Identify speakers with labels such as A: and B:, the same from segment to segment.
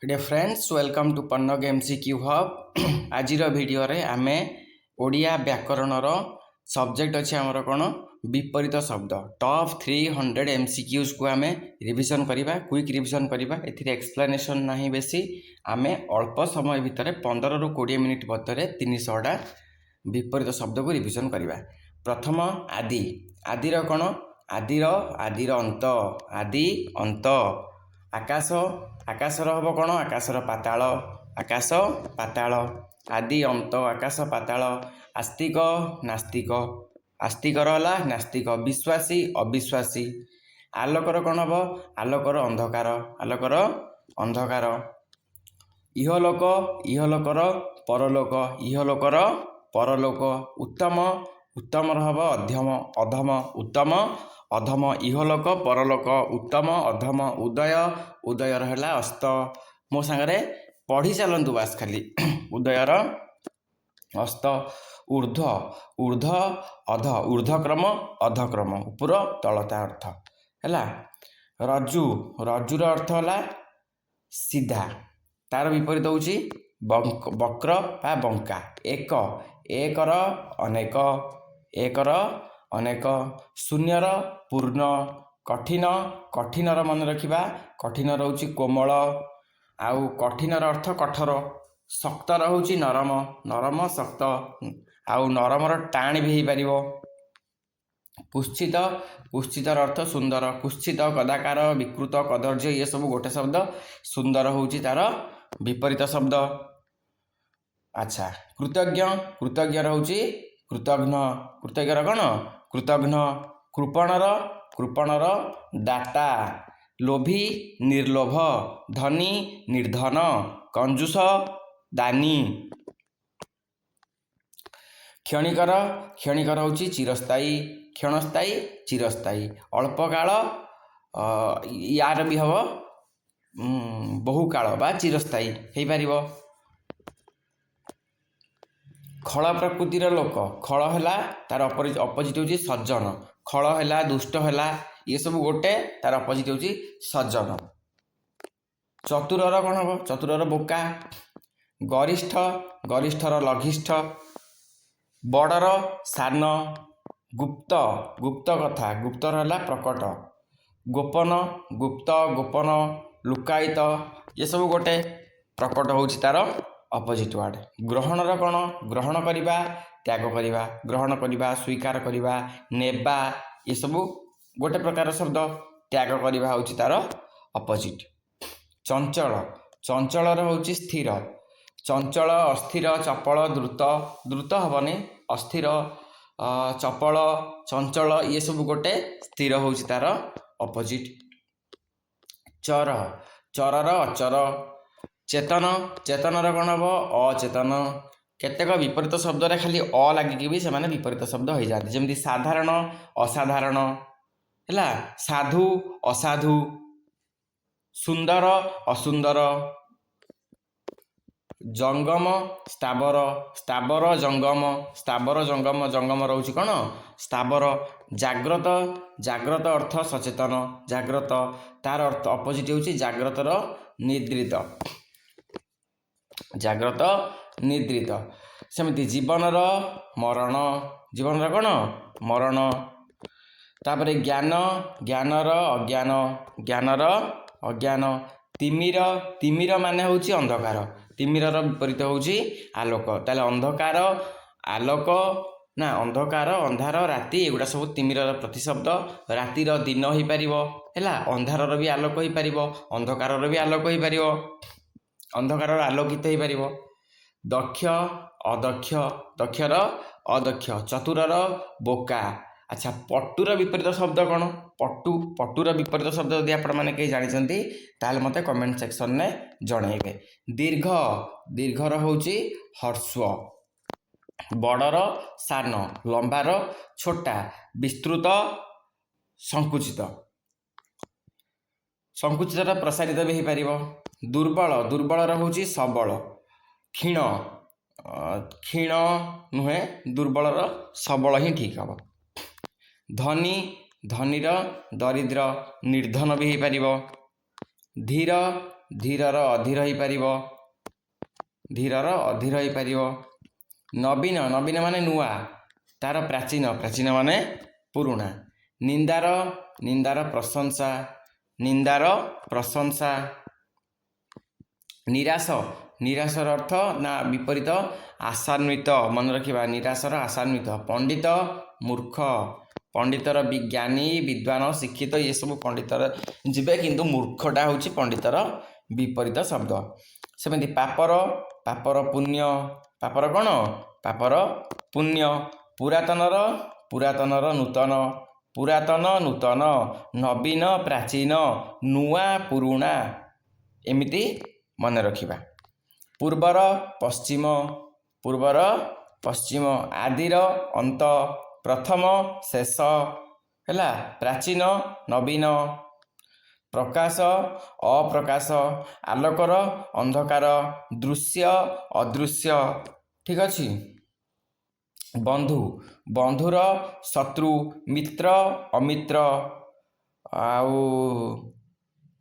A: Dear friends welcome to Pannag MCQ hub आज video रे आमे ओडिया व्याकरण सब्जेक्ट अच्छे आमर कौन विपरीत शब्द टॉप 300 एमसीक्यूज को आमे रिवीजन करवा क्विक रिवीजन करवा एथिरे एक्सप्लेनेशन नहीं बेसी आमे अल्प समय भितर 15 ରୁ 20 मिनिट मध्य 300टा विपरीत शब्द को रिवीजन करवा। प्रथम आदि आदिर कौन आदिर अंत आदि अंत आकाश आकाशर हम कौन आकाशर पाताल आकाश पाताल आदि अंत आकाश पाताल आस्तिक नास्तिक आस्तिकर है नास्तिक विश्वासी अविश्वासी आलोकर कौन हम आलोकर अंधकार आलोकर अंधकार इहलोकर परलोक इहलोकर परलोक उत्तम उत्तम हम अध्यम अधम उत्तम अधम इहलोक परलोक उत्तम अधम उदय उदयर है अस्त मो सांगे पढ़ी चलतु बास खाली उदयर अस्त ऊर्ध्व ऊर्ध्व अध ऊर्ध्वक्रम अधक्रम उपर तलता अर्थ है रज्जु रज्जुर अर्थ है सीधा तार विपरीत होची वक्र बा बंका एक एकर अनेक एकर अनेक शून्यर पूर्ण कठिन कठिनर मन रखा कठिन रोचे कोमल आउ कठिनर अर्थ कठोर शक्तर होची नरम नरम शक्त आउ नरमर टाण भी हो पार कुत्सित कुत्सितर अर्थ सुंदर कुत्सित कदाकार विकृत कदर्य ये सब गोटे शब्द सुंदर होची तार विपरीत शब्द। अच्छा कृतज्ञ कृतज्ञ होची कृतघ्न कृतज्ञर कौन कृतघ्न कृपणर कृपणर दाता लोभी निर्लोभ धनी निर्धन कंजूस दानी क्षणिकर क्षणिकर होची चिरस्थायी क्षणस्थायी चिरस्थायी अल्प काल यार भी हम बहुकाल बा चिरस्थायी हो पार। खल प्रकृतिर लोक खल है तार अपोजिट हूँ सज्जन खल है दुष्ट है ये सब गोटे तार अपोजिट हूँ सज्जन। चतुरर कौन हम चतुरर बोका गरिष्ठ गरिष्ठर लघिष्ठ बड़र सान गुप्त गुप्त कथा गुप्तर है प्रकट गोपन गुप्त गोपन लुकायित ये सब गोटे प्रकट हूँ तार अपोजिट वर्ड। ग्रहणर कौन ग्रहण करवा त्याग करवा ग्रहण करवा स्वीकार करवा नेबा ये सब गोटे प्रकार शब्द त्याग करवा हूँ तार अपोजिट। चंचल चंचलर हूँ स्थिर चंचल अस्थिर चपल द्रुत द्रुत हेनी अस्थिर चपल चंचल ये सब गोटे स्थिर हूँ तार अपोजिट। चर चरर अचर चेतन चेतनर कौन हम अचेतन केतेक विपरीत शब्द रे खाली अ लगिकी भी से विपरीत शब्द हो जाते जमी साधारण असाधारण है साधु असाधु सुंदर असुंदर जंगम स्थावर स्थावर जंगम जंगम रोचे कौन स्थावर जाग्रत जाग्रत अर्थ सचेतन जाग्रत तार अर्थ अपोजिट हूँ जाग्रतर निद्रित जाग्रत निद्रित सेमती जीवनर मरण जीवनर कौन मरण तापर ज्ञान ज्ञानर अज्ञान ज्ञानर अज्ञान तिमिर तिमिर माने हूँ अंधकार तिमिरर विपरीत हूँ आलोक ताले अंधकार आलोक ना अंधकार अंधार राति एगुड़ा सब तिमिरर प्रतिशब्द रातिर दिन हो पार है अंधारर भी आलोक हो पार अंधकारर भी आलोक हो पार अंधकार आलोकित हो पार। दक्ष अदक्ष दक्षर अदक्ष चतुरर बोका। अच्छा पटुर विपरीत शब्द कौन पटु पटुर विपरीत शब्द यदि आपने कहीं जानते ताल मत कमेंट सेक्शन में जनइबे। दीर्घ दीर्घर हूँ ह्रस्व बड़र सान लंबार छोटा विस्तृत संकुचित संकुचित प्रसारित भी हो पार। दुर्बल दुर्बलर हूँ सबल क्षीण क्षीण नुहे दुर्बलर सबल ही ठीक हम। धनी धनीर दरिद्र निर्धन भी हो पार। धीर ଧୀରର ଅଧୀର ହେଇପାରିବ, ଧୀରର ଅଧୀର ହେଇପାରିବ। ନବୀନ, ନବୀନ ମାନେ ନୂଆ, ତାର ପ୍ରାଚୀନ, ପ୍ରାଚୀନ ମାନେ ପୁରୁଣା। ନିନ୍ଦାର, ନିନ୍ଦାର ପ୍ରଶଂସା, ନିନ୍ଦାର ପ୍ରଶଂସା। ନିରାଶ, ନିରାଶର ଅର୍ଥ ନା ବିପରୀତ ଆଶାନ୍ୱିତ, ମନେ ରଖିବା, ନିରାଶର ଆଶାନ୍ୱିତ। ପଣ୍ଡିତ, ମୂର୍ଖ, ପଣ୍ଡିତର ଜ୍ଞାନୀ, ବିଦ୍ୱାନ, ଶିକ୍ଷିତ ଏସବୁ ପଣ୍ଡିତର ଯିବେ, କିନ୍ତୁ ମୂର୍ଖଟା ହେଉଛି ପଣ୍ଡିତର ବିପରୀତ ଶବ୍ଦ। ସେମିତି ପାପର, ପାପର ପୁଣ୍ୟ, ପାପର କ'ଣ? ପାପର ପୁଣ୍ୟ। ପୁରାତନର, ପୁରାତନର ନୂତନ, ପୁରାତନ ନୂତନ। ନବୀନ ପ୍ରାଚୀନ, ନୂଆ ପୁରୁଣା, ଏମିତି ମନେ ରଖିବା। ପୂର୍ବର ପଶ୍ଚିମ, ପୂର୍ବର ପଶ୍ଚିମ। ଆଦିର ଅନ୍ତ, ପ୍ରଥମ ଶେଷ, ହେଲା। ପ୍ରାଚୀନ ନବୀନ। ପ୍ରକାଶ ଅପ୍ରକାଶ, ଆଲୋକର ଅନ୍ଧକାର, ଦୃଶ୍ୟ ଅଦୃଶ୍ୟ, ଠିକ ଅଛି। ବନ୍ଧୁ, ବନ୍ଧୁର ଶତ୍ରୁ, ମିତ୍ର ଅମିତ୍ର, ଆଉ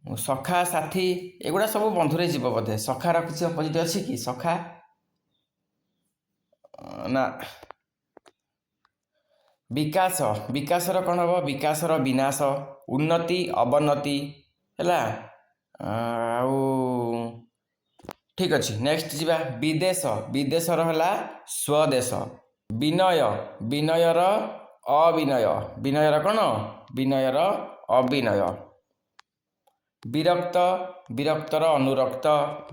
A: ସଖା ସାଥୀ, ଏଗୁଡ଼ା ସବୁ ବନ୍ଧୁରେ ଯିବ ବୋଧେ। ସଖାର କିଛି ଅପୋଜିଟ୍ ଅଛି କି? ସଖା ନା। ବିକାଶ, ବିକାଶର କ'ଣ ହେବ? ବିକାଶର ବିନାଶ, ଉନ୍ନତି ଅବନତି, ହେଲା। ଆଉ ଠିକ ଅଛି, ନେକ୍ସଟ ଯିବା। ବିଦେଶ, ବିଦେଶର ହେଲା ସ୍ୱଦେଶ। ବିନୟ, ବିନୟର ଅବିନୟ, ବିନୟର କ'ଣ? ବିନୟର ଅବିନୟ। ବିରକ୍ତ, ବିରକ୍ତର ଅନୁରକ୍ତ,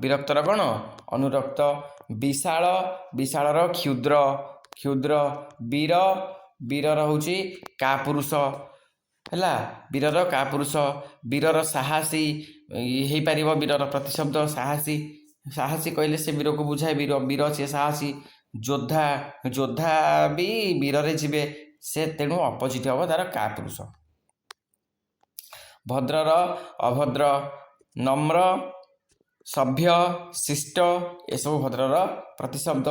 A: ବିରକ୍ତର କ'ଣ? ଅନୁରକ୍ତ। ବିଶାଳ, ବିଶାଳର କ୍ଷୁଦ୍ର, କ୍ଷୁଦ୍ର। ବୀର, ବୀରର ହେଉଛି କାପୁରୁଷ, ହେଲା। ବୀରର କାପୁରୁଷ। ବୀରର ସାହସୀ ହେଇପାରିବ, ବୀରର ପ୍ରତିଶବ୍ଦ ସାହସୀ। ସାହସୀ କହିଲେ ସେ ବୀରକୁ ବୁଝାଏ, ବୀର, ବୀର ସିଏ ସାହସୀ। ଯୋଦ୍ଧା, ଯୋଦ୍ଧା ବି ବୀରରେ ଯିବେ, ସେ ତେଣୁ ଅପୋଜିଟ୍ ହେବ ତାର କାପୁରୁଷ। ଭଦ୍ରର ଅଭଦ୍ର, ନମ୍ର, ସଭ୍ୟ, ଶିଷ୍ଟ, ଏସବୁ ଭଦ୍ରର ପ୍ରତିଶବ୍ଦ।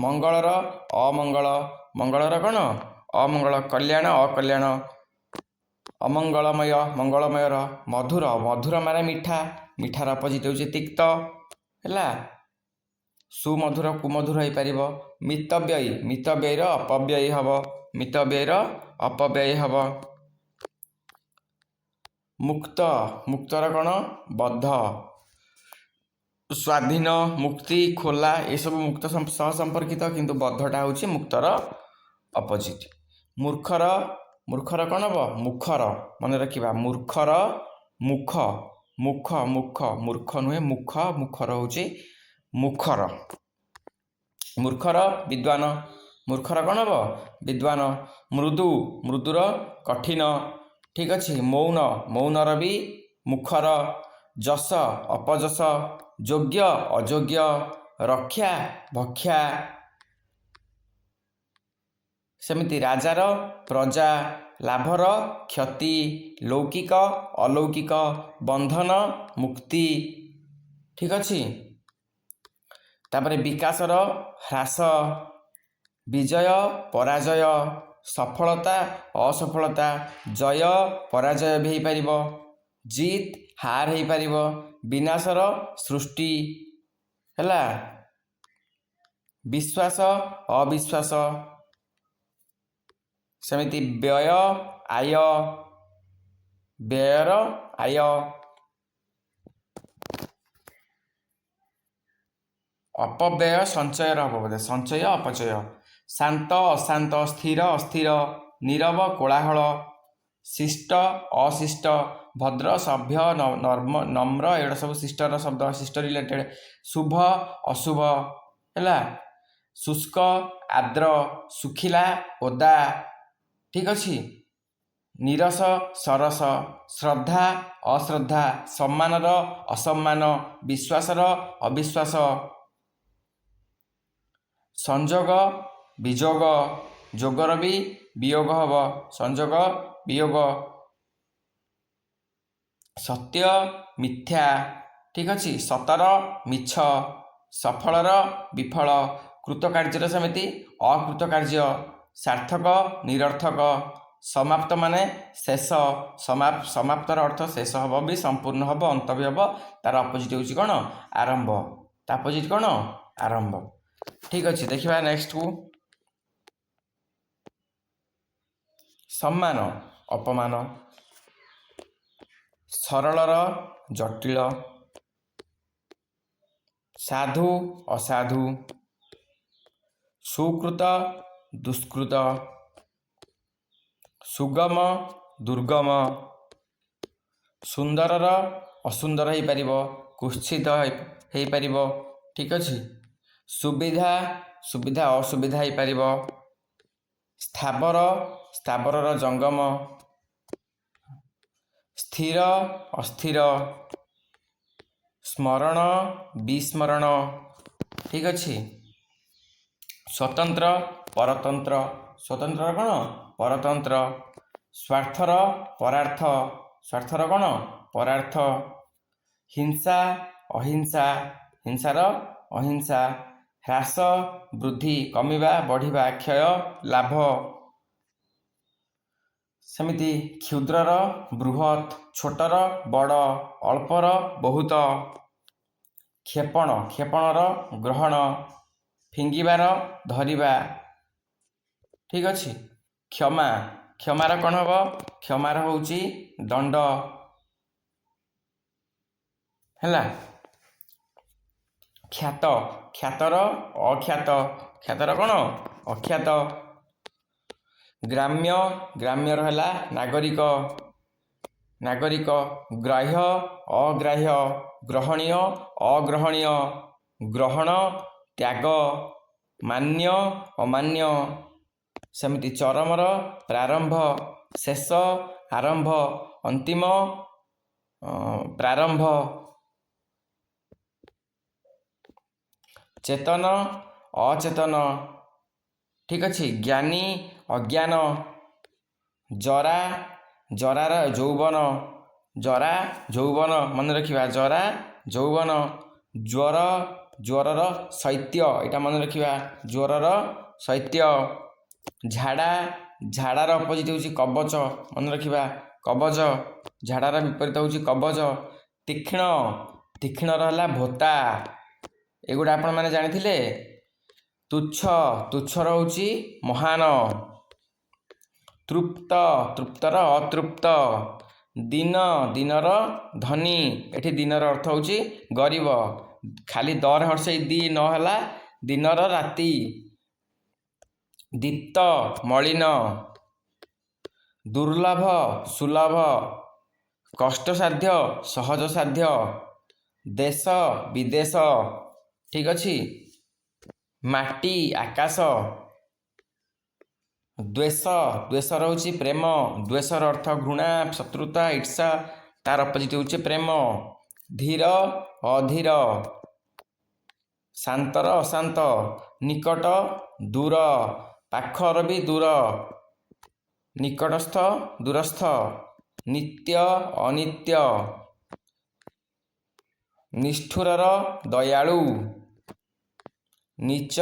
A: ମଙ୍ଗଳର ଅମଙ୍ଗଳ, ମଙ୍ଗଳର କ'ଣ? ଅମଙ୍ଗଳ। କଲ୍ୟାଣ ଅକଲ୍ୟାଣ, ଅମଙ୍ଗଳମୟ, ମଙ୍ଗଳମୟର। ମଧୁର, ମଧୁର ମାନେ ମିଠା, ମିଠାର ଅପୋଜିଟ୍ ହେଉଛି ତିକ୍ତ, ହେଲା। ସୁମଧୁର କୁମଧୁର ହେଇପାରିବ। ମିତବ୍ୟୟୀ, ମିତବ୍ୟୟୀର ଅପବ୍ୟୟୀ ହେବ, ମିତବ୍ୟୟୀର ଅପବ୍ୟୟୀ ହେବ। ମୁକ୍ତ, ମୁକ୍ତର କ'ଣ? ବଦ୍ଧ। ସ୍ୱାଧୀନ, ମୁକ୍ତି, ଖୋଲା, ଏସବୁ ମୁକ୍ତ ସହ ସମ୍ପର୍କିତ, କିନ୍ତୁ ବଦ୍ଧଟା ହେଉଛି ମୁକ୍ତର ଅପୋଜିଟ୍। ମୂର୍ଖର, ମୂର୍ଖର କ'ଣ ହେବ? ମୁଖର, ମନେ ରଖିବା। ମୂର୍ଖର ମୁଖ, ମୁଖ, ମୁଖ, ମୂର୍ଖ ନୁହେଁ ମୁଖ, ମୁଖର ହେଉଛି ମୁଖର। ମୂର୍ଖର ବିଦ୍ୱାନ, ମୂର୍ଖର କ'ଣ ହେବ? ବିଦ୍ୱାନ। ମୃଦୁ, ମୃଦୁର କଠିନ, ଠିକ ଅଛି। ମୌନ, ମୌନର ବି ମୁଖର। ଯଶ ଅପଯଶ, ଯୋଗ୍ୟ ଅଯୋଗ୍ୟ, ରକ୍ଷା ଭକ୍ଷା। ସେମିତି ରାଜାର ପ୍ରଜା, ଲାଭର କ୍ଷତି, ଲୌକିକ ଅଲୌକିକ, ବନ୍ଧନ ମୁକ୍ତି, ଠିକ ଅଛି। ତାପରେ ବିକାଶର ହ୍ରାସ, ବିଜୟ ପରାଜୟ, ସଫଳତା ଅସଫଳତା, ଜୟ ପରାଜୟ ବି ହେଇପାରିବ, ଜିତ୍ ହାର ହେଇପାରିବ। ବିନାଶର ସୃଷ୍ଟି, ହେଲା। ବିଶ୍ୱାସ ଅବିଶ୍ୱାସ, ସେମିତି ବ୍ୟୟ ଆୟ, ବ୍ୟୟର ଆୟ। ଅପବ୍ୟୟ ସଞ୍ଚୟର ହେବ ବୋଧେ, ସଞ୍ଚୟ ଅପଚୟ। ଶାନ୍ତ ଅଶାନ୍ତ, ସ୍ଥିର ଅସ୍ଥିର, ନୀରବ କୋଳାହଳ, ଶିଷ୍ଟ ଅଶିଷ୍ଟ, ଭଦ୍ର ସଭ୍ୟ ନମ୍ର, ଏଗୁଡ଼ା ସବୁ ଶିଷ୍ଟର ଶବ୍ଦ, ଶିଷ୍ଟ ରିଲେଟେଡ଼। ଶୁଭ ଅଶୁଭ, ହେଲା। ଶୁଷ୍କ ଆର୍ଦ୍ର, ଶୁଖିଲା ଓଦା, ଠିକ ଅଛି। ନିରସ ସରସ, ଶ୍ରଦ୍ଧା ଅଶ୍ରଦ୍ଧା, ସମ୍ମାନର ଅସମ୍ମାନ, ବିଶ୍ୱାସର ଅବିଶ୍ୱାସ। ସଂଯୋଗ ବିଯୋଗ, ଯୋଗର ବି ବିୟୋଗ ହେବ, ସଂଯୋଗ ବିୟୋଗ। ସତ୍ୟ ମିଥ୍ୟା, ଠିକ ଅଛି। ସତର ମିଛ, ସଫଳର ବିଫଳ, କୃତକାର୍ଯ୍ୟର ସେମିତି ଅକୃତକାର୍ଯ୍ୟ, ସାର୍ଥକ ନିରର୍ଥକ, समाप्त माने शेष समाप्तर अर्थ शेष हम भी संपूर्ण हम अंत भी हम तार अपोजिट होची कौन आरंभ ता अपोजिट कौन आरंभ। ठीक अच्छे देखिए नेक्स्ट को सम्मान अपमान सरलर जटिल साधु असाधु सुकृत दुष्कृत सुगम दुर्गम सुंदरर असुंदर हो पार कुत्सित हो पार। ठीक अच्छे सुविधा सुविधा असुविधा हो पार स्थावर स्थावरर जंगम स्थिर अस्थिर स्मरण विस्मरण। ठीक अच्छे स्वतंत्र परतंत्र स्वतंत्र कौन परतंत्र स्वार्थर परार्थ स्वार्थर कौन परार्थ हिंसा अहिंसा हिंसार अहिंसा ह्रास वृद्धि कमिबा बढ़िबा क्षय लाभ सेमिति क्षुद्रर बृहत् छोटर बड़ अल्पर बहुत क्षेपण क्षेपणर ग्रहण फिंगिबार धरिबा। ठीक अच्छे क्षमा क्षमार कौन हम क्षमार होची दंड है ख्यात ख्यातर अख्यात ख्यातर कौन अख्यात ग्राम्य ग्राम्यर है नागरिक नागरिक ग्राह्य अग्राह्य ग्रहणीय अग्रहणीय ग्रहण त्याग मान्य अमान्य सेमिति चरमर प्रारंभ शेष आरंभ अंतिम प्रारंभ चेतन अचेतन। ठीक अच्छे ज्ञानी अज्ञान जरा जरार यौवन जरा यौवन मन रखिबा जरा यौवन ज्वर ज्वरर शैत्य यहाँ मन रखिबा ज्वरर शैत्य झाड़ा झाड़ार अपोजिट होची कवच मन रखिबा कवच झाड़ार विपरीत होची कवच तीक्ष्ण तीक्ष्णर है भोता एगुड़ा आपण मैंने जानी तुच्छ तुच्छर होची महान तृप्त तृप्तर अतृप्त दिन दिनर धनी एठी दिनर अर्थ होची गरीब खाली दर हर्षई दी नहला दिनर राति दीप्त मलिन दुर्लभ सुलभ कष्टसाध्य सहजसाध्य देश विदेश। ठीक अच्छे माटी आकाश द्वेष द्वेषर होची प्रेम द्वेषर अर्थ घृणा शत्रुता ईर्षा तार अपोजिट होची प्रेम धीर अधीर शांतर अशांत निकट दूर पाखर भी दूर निकटस्थ दूरस्थ नित्य अनित्य निष्ठुरर दयालु नीच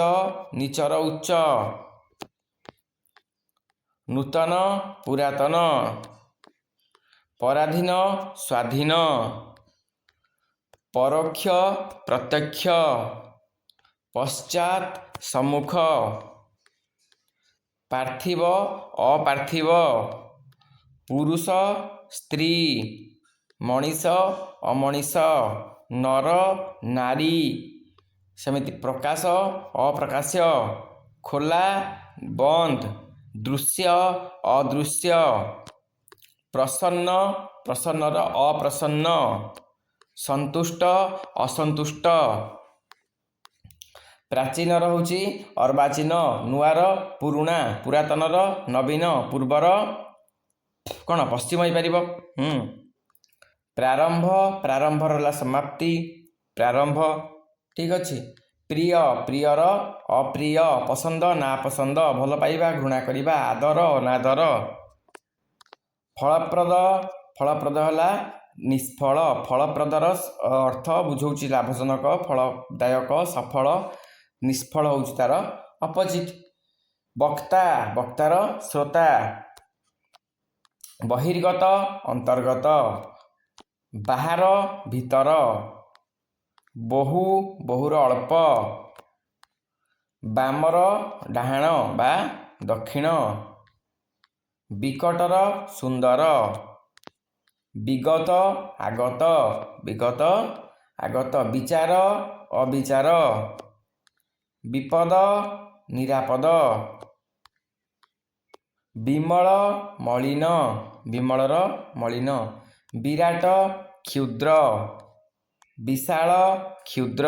A: नीचर उच्च नूतन पुरातन पराधीन स्वाधीन परोक्ष प्रत्यक्ष पश्चात सम्मुख पार्थिव अपार्थिव पुरुष स्त्री मनीष अमनीष नर नारी सेमिति प्रकाश अप्रकाश्य खोला बंद दृश्य अदृश्य प्रसन्न प्रसन्नर अप्रसन्न संतुष्ट असंतुष्ट प्राचीनर होची अर्वाचीन नुआर पुरुणा पुरातनर नवीन पूर्वर कौन पश्चिम हो पार प्रारंभ प्रारंभर समाप्ति प्रारंभ। ठीक अच्छे प्रिय प्रियर अप्रिय पसंद ना पसंद भल पाइबा घृणा करिबा आदर अनादर फलप्रद फलप्रद है निष्फल फलप्रदर अर्थ बुझाऊँ लाभजनक फलदायक सफल निष्फल हूँ तार अपोजिट वक्ता वक्तार श्रोता बहिर्गत अंतर्गत, बाहर भीतर, बहु बहुर अल्प, बामर डाहाण बा दक्षिण, बिकटर सुंदर, विगत आगत, विगत आगत, विचार अविचार, विपद निरापद, विमल मलिन, विमलर मलिन, विराट क्षुद्र, विशाल क्षुद्र,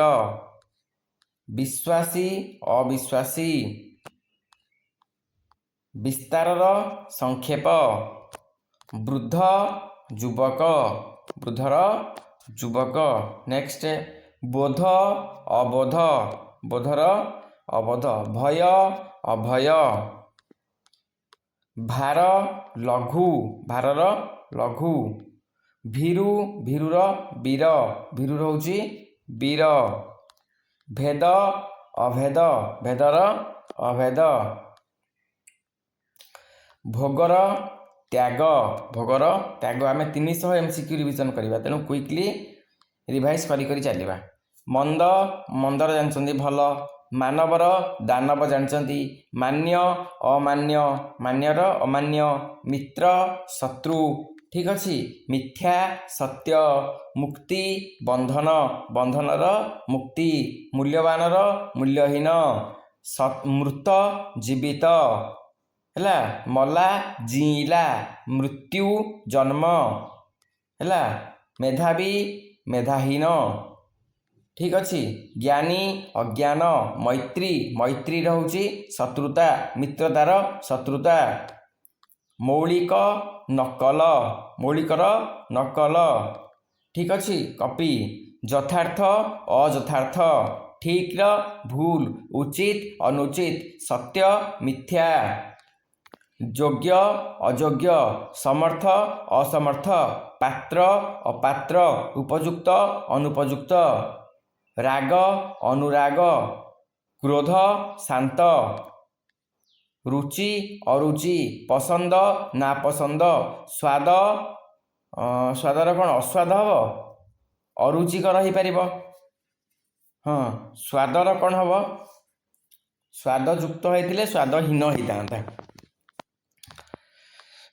A: विश्वासी अविश्वासी, विस्तारर संक्षेप, वृद्ध युवक, वृद्धर युवक। नेक्स्ट बोध अबोध, बोधर अबोध, भय अभय, भार लघु, भारर लघु, भीरु भीरुर वीर, भीरु होउची वीर, भेद अभेद, भेदर अभेद, भोगर त्याग, भोगर त्याग। आम 300 MCQ रिविजन करवा, तेणु क्विकली रिवाइज करी चलवा। मंद मंदर जानते भल, मानवर दानव जानते, मान्य अमान्य, मान्यर अमान्य, मित्र शत्रु, ठीक अच्छे, मिथ्या सत्य, मुक्ति बंधन, बंधनर मुक्ति, मूल्यवानर मूल्यहीन, मृत जीवित, है मला जीला, मृत्यु जन्म, है मेधावी मेधाहीन, ठीक अच्छे, ज्ञानी अज्ञान, मैत्री मैत्री रोचे शत्रुता, मित्रतार शत्रुता, मौलिक नकल, मौलिकर नकल, ठीक अच्छे, कपि, यथार्थ अयथार्थ, ठीक भूल, उचित अनुचित, सत्य मिथ्या, योग्य अयोग्य, समर्थ असमर्थ, पात्र अपात्र, उपयुक्त अनुपयुक्त, राग अनुराग, क्रोध शांत, रुचि अरुचि, पसंद नापसंद, स्वाद स्वादर कौन अस्वाद हम, अरुचिकर हो पार, हाँ स्वादर कौन हम, स्वादयुक्त होते स्वादहीन होता।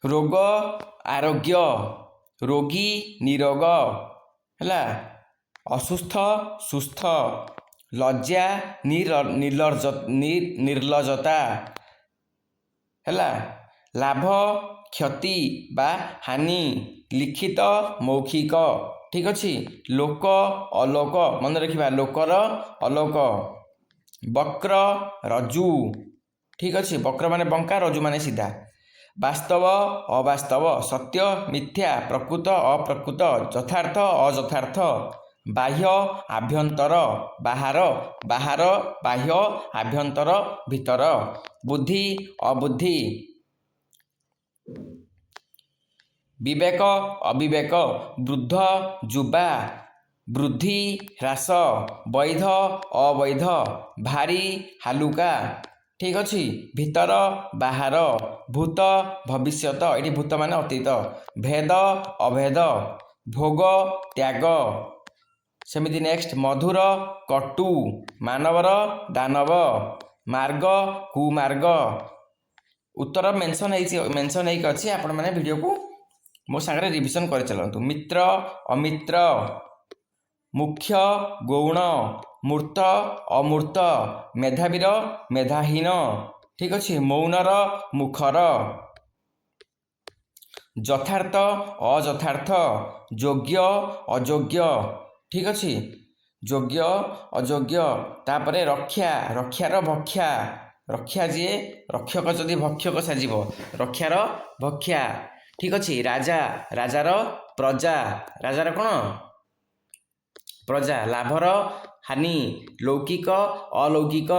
A: रोग आरोग्य, रोगी निरोग, है असुस्थ सुस्थ, लज्जा निर्लजता, है लाभ क्षति बा हानि, लिखित मौखिक, ठीक अच्छे, लोक अलोक, मन रखा लोकर अलोक, वक्र रज्जु, ठीक अच्छे, वक्र माने बंका, रज्जु माने सीधा, वास्तव अवास्तव, सत्य मिथ्या, प्रकृत अप्रकृत, यथार्थ अयथार्थ, बाह्य आभ्यंतर, बाहर बाहर बाह्य आभ्यंतर भीतर, बुद्धि अबुद्धि, विवेक अविवेक, वृद्ध युवा, वृद्धि ह्रास, वैध अवैध, भारी हालुका, ठीक अच्छे, भीतर बाहर, भूत भविष्यत, ये भूत माने अतीत, भेद अभेद, भोग त्याग, सेमिति नेक्स्ट मधुर कटु, मानवर दानव, मार्ग कुमार्ग। उत्तर मेंशन अच्छे, आपण मैंने वीडियो को मो सांगे रिविजन कर चलतु। मित्र अमित्र, मुख्य गौण, मूर्त अमूर्त, मेधावीर मेधाहीन, ठीक अच्छे, मौनर मुखर, यथार्थ अयथार्थ, योग्य अयोग्य, ठीक अच्छे, योग्य अयोग्य, तापर रक्षा रक्षार भक्षा, रक्षा जी रक्षक जदि भक्षक साजिब रक्षार भक्षा, ठीक अच्छे, राजा राजार प्रजा, राजार कौन प्रजा, लाभर हानि, लौकिक अलौकिक,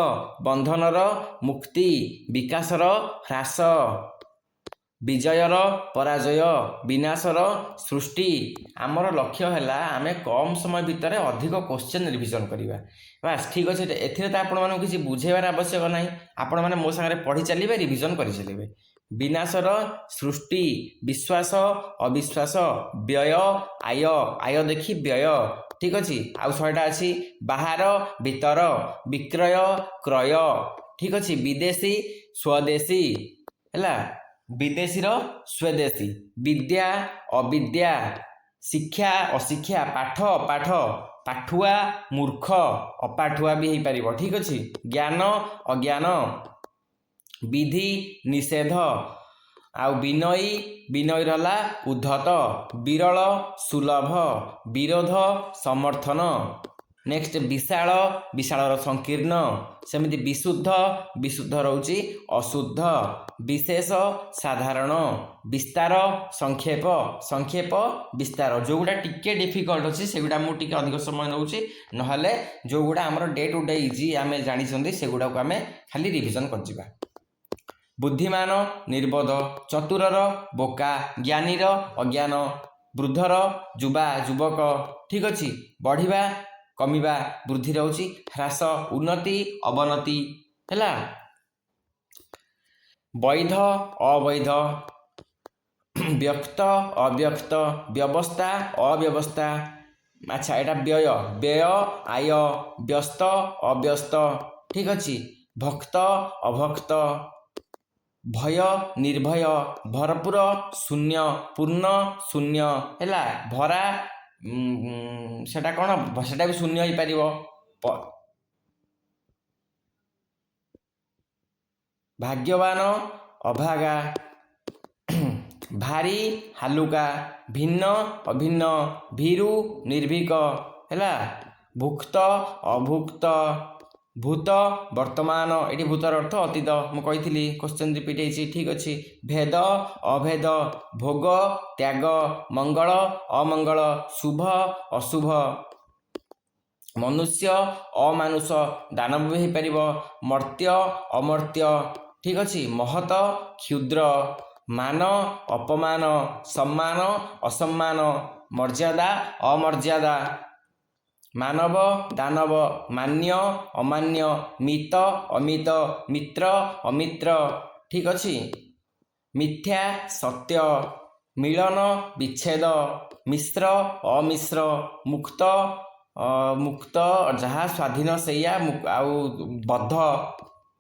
A: बंधनर मुक्ति, विकासर ह्रास, विजयर पराजय, विनाशर सृष्टि। आमर लक्ष्य है आम कम समय भितर अधिक क्वेश्चन रिविजन करवा, बास ठीक अच्छे। एथिरे तो आपण मानक किसी बुझेबार आवश्यक ना, आपण मैंने मो सांगे पढ़ी चलिए रिविजन कर चलिए, विनाशर सृष्टि विश्वास अविश्वास व्यय आय आय देखी व्यय ठीक अच्छे आउ 100टा अच्छी बाहर भीतर विक्रय क्रय ठीक अच्छे विदेशी स्वदेशी है विदेशी स्वदेशी विद्या अविद्या शिक्षा अशिक्षा पाठ अपाठ पाठुआ मूर्ख अपाठुआ भी हो पार ठीक अच्छे ज्ञान अज्ञान विधि निषेध आउ विनयी विनयी रहा उद्धत विरल सुलभ विरोध समर्थन नेक्स्ट विशाल विशाल संकीर्ण सेमती विशुद्ध विशुद्ध रोची अशुद्ध विशेष साधारण विस्तार संक्षेप संक्षेप विस्तार जो गुड़ा टिके डिफिकल्ट अच्छी से गुड़ा मुझे अधिक समय नौची नहले जो गुड़ा आमर डे टू डे इजी आम जानी से गुड़ा को आम खाली रिविजन कर बुद्धिमान निर्बोध चतुरर बोका ज्ञानीर अज्ञान वृद्धर युवा युवक ठीक अच्छे बढ़िया कमिबा वृद्धि रोची ह्रास उन्नति अवनति है वैध अवैध व्यक्त अव्यक्त व्यवस्था अव्यवस्था अच्छा एटा व्यय व्यय आय व्यस्त अव्यस्त ठीक अच्छे भक्त अभक्त भय निर्भय भरपूर शून्य पूर्ण शून्य है भरा सेटा कौन सेटा भी शून्य हो पार भाग्यवान अभागा भारी हालुका भिन्न अभिन्न भीरु निर्भीक है भुक्त अभुक्त भूत वर्तमान ये भूतर अर्थ अतीत मुझे क्वेश्चन रिपीट होती ठीक अच्छे भेद अभेद भोग त्याग मंगल अमंगल शुभ अशुभ मनुष्य अमानुष दानव भी हो पार मर्त्य अमर्त्य ठीक अच्छे महत क्षुद्र मान अपमान सम्मान असम्मान मर्यादा अमर्यादा मानव दानव मान्य अमान्य मित अमित मित्र अमित्र ठीक अच्छे मिथ्या सत्य मिलन विच्छेद मिश्र अमिश्र मुक्त मुक्त जहाँ स्वाधीन से आउ बद्ध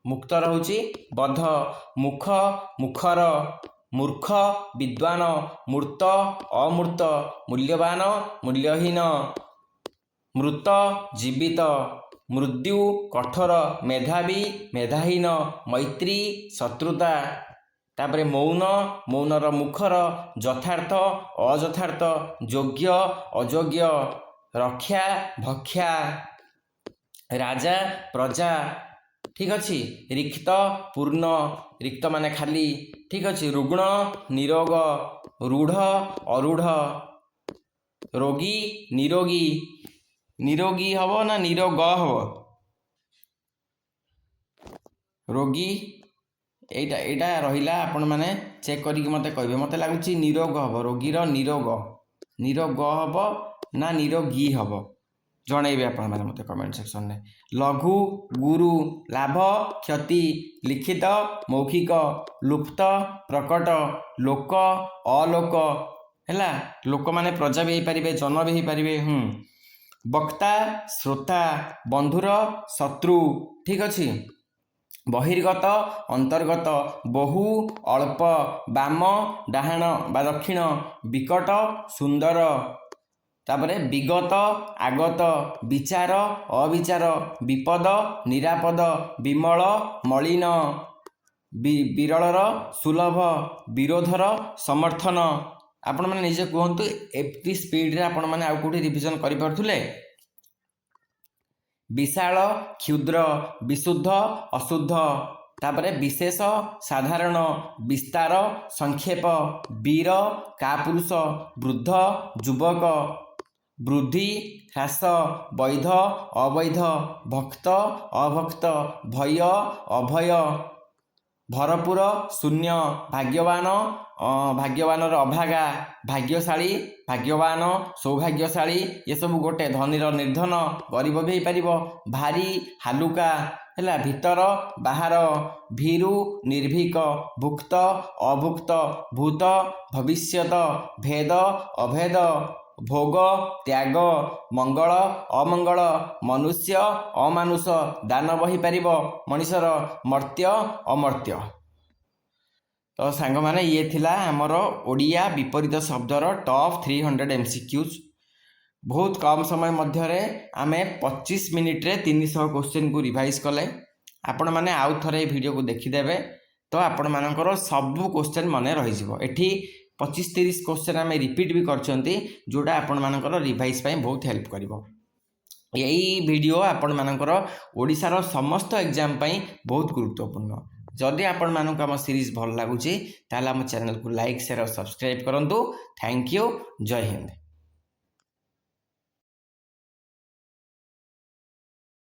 A: मुक्त रोची बद्ध मुख मुखर मूर्ख विद्वान मूर्त अमूर्त मूल्यवान मूल्यहीन मृत जीवित मृत्यु कठोर मेधावी मेधाहीन मैत्री शत्रुता तापरे मौन मौनर मुखर यथार्थ अयथार्थ योग्य अयोग्य रक्षा भक्षा राजा प्रजा ठीक अच्छे रिक्त पूर्ण रिक्त माने खाली ठीक अच्छे रुग्ण निरोग रूढ़ अरूढ़ रोगी निरोगी निरोगी हम ना निरोग हम रोगी एटा एटा रहिला आपण माने चेक करिक मते कहबे मते लागुची निरोग हम रोगीर निरोग निरोग हम ना निरोगी हम जनइबे आपण माने मते कमेंट सेक्शन में लघु गुरु लाभ क्षति लिखित मौखिक लुप्त प्रकट लोक अलोक है लोक माने प्रजा भी हो पारे जन भी हो पारे वक्ता श्रोता बंधुर शत्रु ठीक अच्छे बहिर्गत अंतर्गत बहु अल्प बाम डाहाण बा दक्षिण विकट सुंदर तापरे विगत आगत विचार अविचार विपद निरापद विमल मलिन विरलर सुलभ विरोधर समर्थन आपण मैंने निजे कहतु एप्टी स्पीड आपण मैंने आउ कौटी रिविजन करें विशाल क्षुद्र विशुद्ध अशुद्ध तापरे विशेष साधारण विस्तार संक्षेप वीर कापुरुष वृद्ध युवक वृद्धि ह्रास वैध अवैध भक्त अभक्त भय अभय ଭରପୁର, ଶୂନ୍ୟ, ଭାଗ୍ୟବାନ, ଭାଗ୍ୟବାନର ଅଭାଗା, ଭାଗ୍ୟଶାଳୀ, ଭାଗ୍ୟବାନ, ସୌଭାଗ୍ୟଶାଳୀ ଏସବୁ ଗୋଟେ, ଧନୀର ନିର୍ଧନ, ଗରିବ ବି ହେଇପାରିବ, ଭାରି, ହାଲୁକା ହେଲା, ଭିତର, ବାହାର, ଭୀରୁ, ନିର୍ଭୀକ, ଭୁକ୍ତ, ଅଭୁକ୍ତ, ଭୂତ, ଭବିଷ୍ୟତ, ଭେଦ, ଅଭେଦ, ଭୋଗ, ତ୍ୟାଗ, ମଙ୍ଗଳ, ଅମଙ୍ଗଳ, ମନୁଷ୍ୟ, ଅମାନୁଷ, ଦାନବ ହେଇପାରିବ, ମଣିଷର ମର୍ତ୍ତ୍ୟ, ଅମର୍ତ୍ତ୍ୟ। ତ ସାଙ୍ଗମାନେ ଇଏ ଥିଲା ଆମର ଓଡ଼ିଆ ବିପରୀତ ଶବ୍ଦର ଟପ୍ 300 MCQs। ବହୁତ କମ୍ ସମୟ ମଧ୍ୟରେ ଆମେ 25 ମିନିଟ୍ରେ 300 କ୍ୱେଶ୍ଚିନ୍କୁ ରିଭାଇଜ୍ କଲେ। ଆପଣମାନେ ଆଉ ଥରେ এই ଭିଡ଼ିଓକୁ ଦେଖିଦେବେ ତ ଆପଣମାନଙ୍କର ସବୁ କ୍ୱେଶ୍ଚିନ୍ ମନେ ରହିଯିବ। ଏଠି 25-30 କ୍ୱେଶ୍ଚିନ୍ ଆମେ ରିପିଟ୍ ବି କରିଛନ୍ତି, ଯେଉଁଟା ଆପଣମାନଙ୍କର ରିଭାଇଜ୍ ପାଇଁ ବହୁତ ହେଲ୍ପ କରିବ। এই ଭିଡ଼ିଓ ଆପଣମାନଙ୍କର ଓଡ଼ିଶାର ସମସ୍ତ ଏକ୍ଜାମ୍ ପାଇଁ ବହୁତ ଗୁରୁତ୍ୱପୂର୍ଣ୍ଣ। ଯଦି ଆପଣମାନଙ୍କୁ ଆମ ସିରିଜ୍ ଭଲ ଲାଗୁଛି ତାହେଲେ ଆମ ଚ୍ୟାନେଲକୁ ଲାଇକ୍, ସେୟାର ଆଉ ସବସ୍କ୍ରାଇବ୍ କରନ୍ତୁ। Thank you. ଜୟ ହିନ୍ଦ।